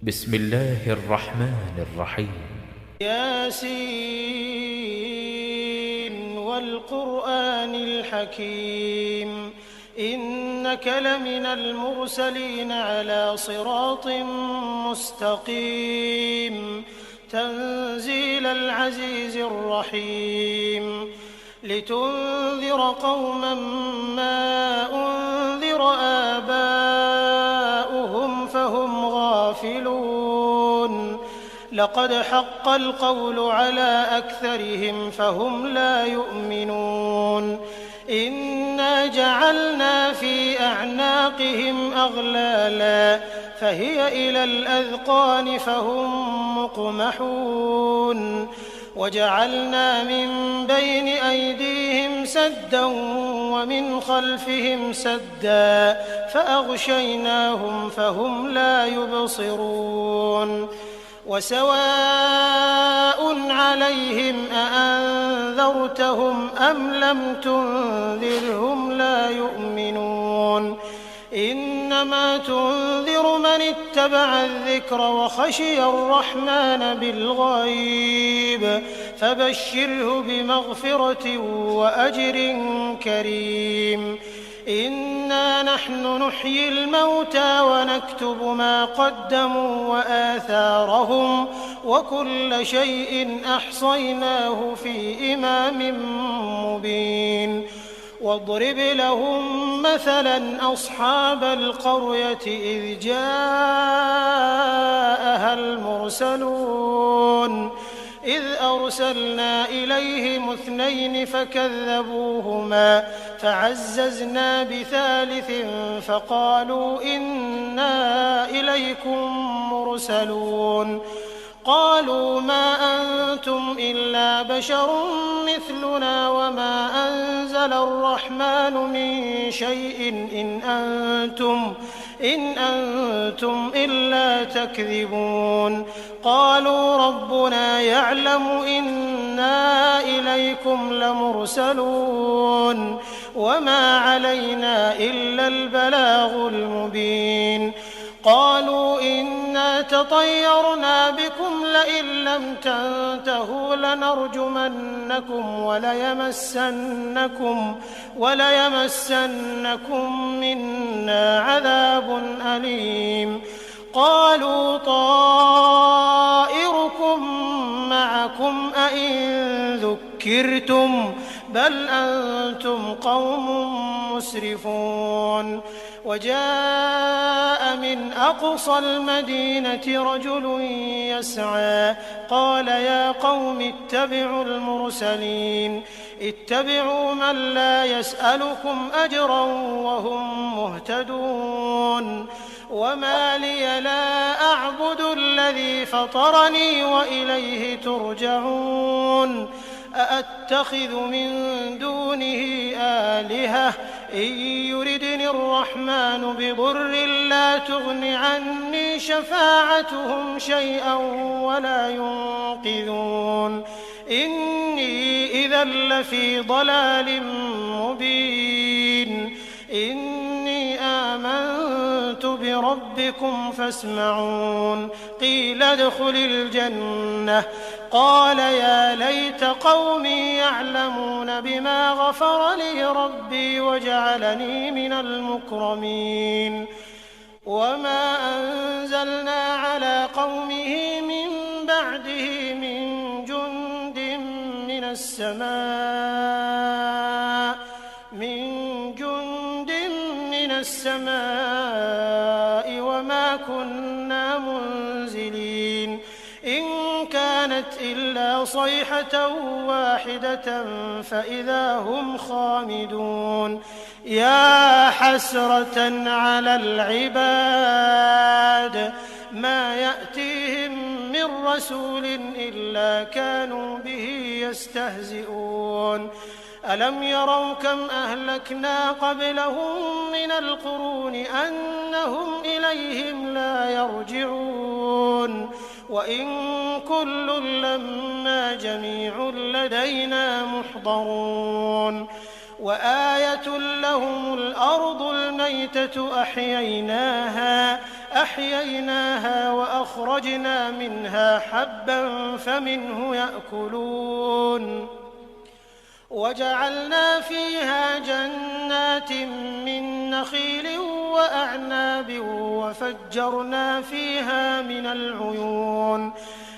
بسم الله الرحمن الرحيم. ياسين والقرآن الحكيم إنك لمن المرسلين على صراط مستقيم تنزيل العزيز الرحيم لتنذر قوما ما أنذر آباؤهم فهم غافلون لقد حق القول على أكثرهم فهم لا يؤمنون إنا جعلنا في أعناقهم أغلالا فهي إلى الأذقان فهم مقمحون وجعلنا من بين أيديهم سدا ومن خلفهم سدا فأغشيناهم فهم لا يبصرون وسواء عليهم أأنذرتهم أم لم تنذرهم لا يؤمنون إنما تنذر من اتبع الذكر وخشي الرحمن بالغيب فبشره بمغفرة وأجر كريم إنا نحن نحيي الموتى ونكتب ما قدموا وآثارهم وكل شيء أحصيناه في إمام مبين واضرب لهم مثلا أصحاب القرية إذ جاءها المرسلون إذ أرسلنا إليهم 2 فكذبوهما فعززنا بثالث فقالوا إنا إليكم مرسلون قالوا ما أنتم إلا بشر مثلنا وما أنزل الرحمن من شيء إن أنتم إلا تكذبون قالوا ربنا يعلم إنا إليكم لمرسلون وما علينا إلا البلاغ المبين قالوا إنا تطيرنا بكم لئن لم تنتهوا لنرجمنكم وليمسنكم منا عذاب أليم قالوا طائركم معكم أئن ذكرتم بل أنتم قوم مسرفون وجاء من أقصى المدينة رجل يسعى قال يا قوم اتبعوا المرسلين اتبعوا من لا يسألكم أجرا وهم مهتدون وما لي لا أعبد الذي فطرني وإليه ترجعون أأتخذ من دونه آلهة إن يردني الرحمن بضر لا تغن عني شفاعتهم شيئا ولا ينقذون إني إذا لفي ضلال مبين إني آمنت بربكم فاسمعون قيل ادخل الجنة قال يا ليت قومي يعلمون بما غفر لي ربي وجعلني من المكرمين وما أنزلنا على قومه من بعده من جند من السماء وما كنا منزلين إن كانت إلا صيحة واحدة فإذا هم خامدون يا حسرة على العباد ما يأتيهم من رسول إلا كانوا به يستهزئون ألم يروا كم أهلكنا قبلهم من القرون أنهم إليهم لا يرجعون وإن كل لما جميع لدينا محضرون وآية لهم الأرض الميتة أحييناها فأخرجنا منها حبا فمنه يأكلون وجعلنا فيها جنات من نخيل وأعناب وفجرنا فيها من العيون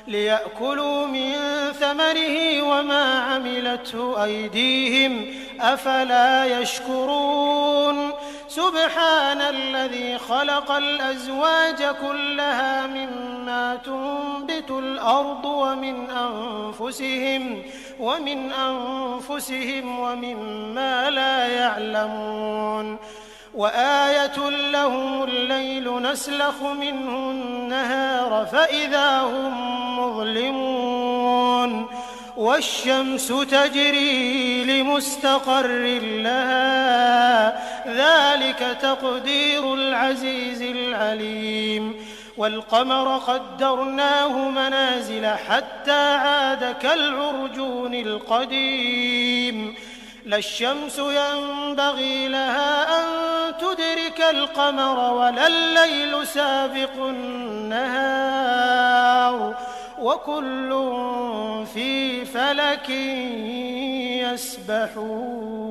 ليأكلوا من ثمره وما عملته أيديهم أفلا يشكرون سبحان الذي خلق الأزواج كلها مما تنبت الأرض ومن أنفسهم ومما لا يعلمون وآية لهم الليل نسلخ منه النهار فإذا هم مظلمون والشمس تجري لمستقر لها ذلك تقدير العزيز العليم والقمر قدرناه منازل حتى عاد كالعرجون القديم لا الشمس ينبغي لها أن تدرك القمر ولا الليل سابق النهار وكل في فلك يسبحون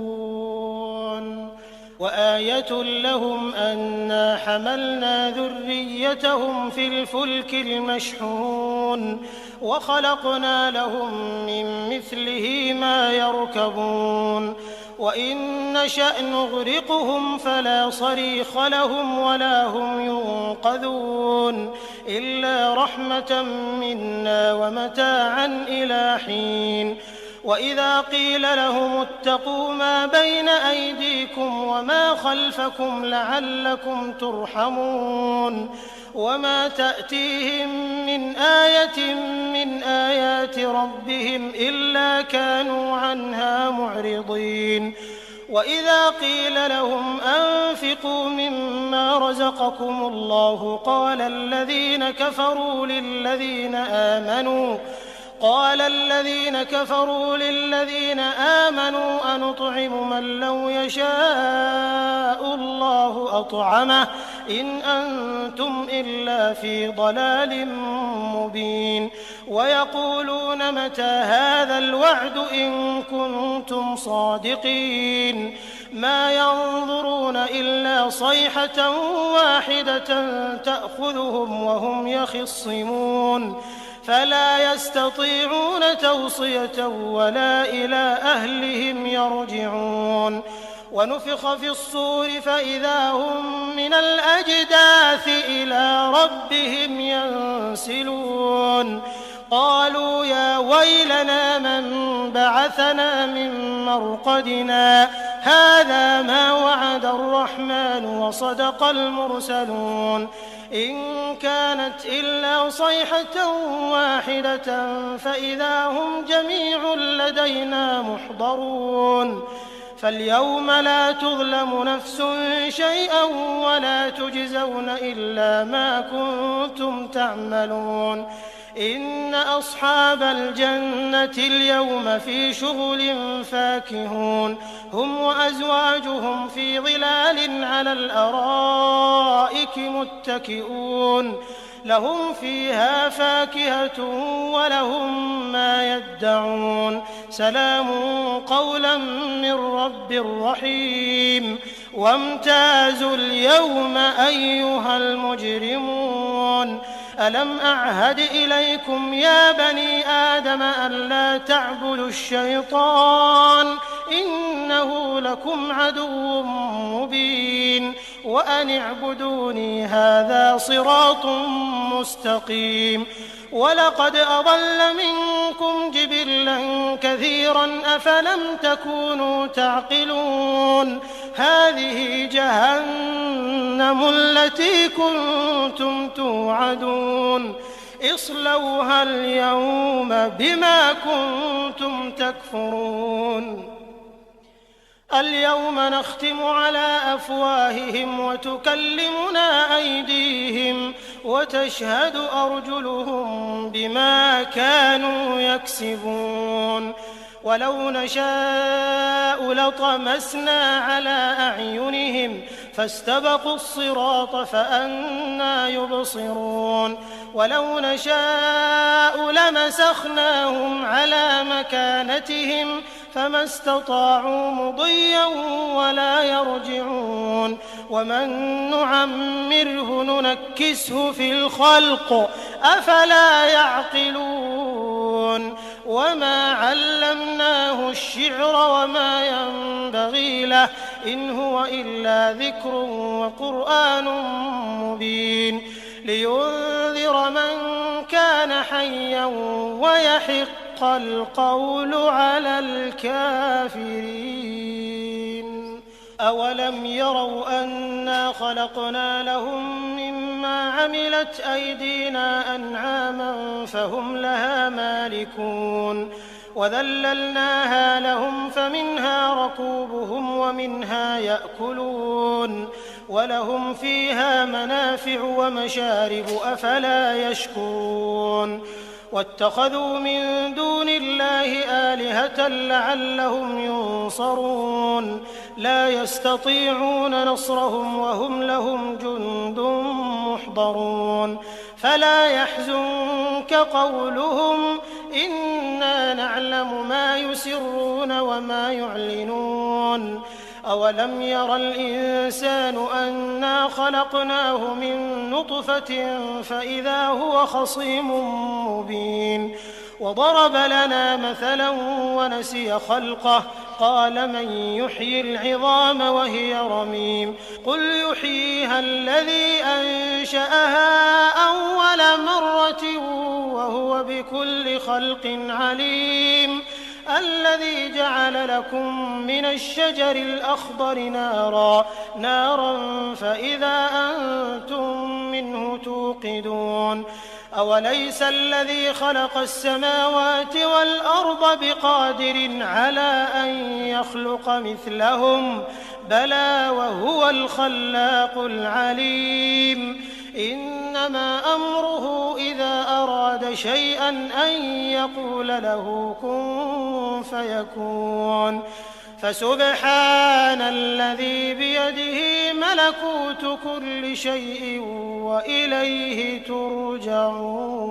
وآية لهم أنا حملنا ذريتهم في الفلك المشحون وخلقنا لهم من مثله ما يركبون وإن نشأ نغرقهم فلا صريخ لهم ولا هم ينقذون إلا رحمة منا ومتاعا إلى حين وإذا قيل لهم اتقوا ما بين أيديكم وما خلفكم لعلكم ترحمون وما تأتيهم من آية من آيات ربهم إلا كانوا عنها معرضين وإذا قيل لهم أنفقوا مما رزقكم الله قال الذين كفروا للذين آمنوا أنطعم من لو يشاء الله أطعمه إن أنتم إلا في ضلال مبين ويقولون متى هذا الوعد إن كنتم صادقين ما ينظرون إلا صيحة واحدة تأخذهم وهم يخصمون فلا يستطيعون توصية ولا إلى أهلهم يرجعون ونفخ في الصور فإذا هم من الأجداث إلى ربهم ينسلون قالوا يا ويلنا من بعثنا من مرقدنا هذا ما وعد الرحمن وصدق المرسلون إن كانت إلا صيحة واحدة فإذا هم جميع لدينا محضرون فاليوم لا تظلم نفس شيئا ولا تجزون إلا ما كنتم تعملون إن أصحاب الجنة اليوم في شغل فاكهون هم وأزواجهم في ظلال على الأرائك متكئون لهم فيها فاكهة ولهم ما يدعون سلام قولا من رب رحيم وامتازوا اليوم أيها المجرمون ألم أعهد إليكم يا بني آدم ألا تعبدوا الشيطان إنه لكم عدو مبين وأن اعبدوني هذا صراط مستقيم ولقد أضل منكم جبلا كثيرا أفلم تكونوا تعقلون هذه جهنم التي كنتم توعدون اصلوها اليوم بما كنتم تكفرون اليوم نختم على أفواههم وتكلمنا أيديهم وتشهد أرجلهم بما كانوا يكسبون ولو نشاء لطمسنا على أعينهم فاستبقوا الصراط فأنى يبصرون ولو نشاء لمسخناهم على مكانتهم فما استطاعوا مضيا ولا يرجعون ومن نعمره ننكسه في الخلق أفلا يعقلون وما علمناه الشعر وما ينبغي له إن هو إلا ذكر وقرآن مبين لينذر من كان حيا ويحق القول على الكافرين أولم يروا أنا خلقنا لهم مما عملت أيدينا أنعاما فهم لها مالكون وذللناها لهم فمنها ركوبهم ومنها يأكلون ولهم فيها منافع ومشارب أفلا يشكرون واتخذوا من دون الله آلهة لعلهم ينصرون لا يستطيعون نصرهم وهم لهم جند محضرون فلا يحزنك قولهم إنا نعلم ما يسرون وما يعلنون أولم ير الإنسان أنا خلقناه من نطفة فإذا هو خصيم مبين وضرب لنا مثلا ونسي خلقه قال من يحيي العظام وهي رميم قل يحييها الذي أنشأها أول مرة وهو بكل خلق عليم الذي جعل لكم من الشجر الأخضر نارا فإذا أنتم منه توقدون أوليس الذي خلق السماوات والأرض بقادر على أن يخلق مثلهم بلى وهو الخلاق العليم إنما أمره إذا أراد شيئا أن يقول له كن فيكون فسبحان الذي بيده ملكوت كل شيء وإليه ترجعون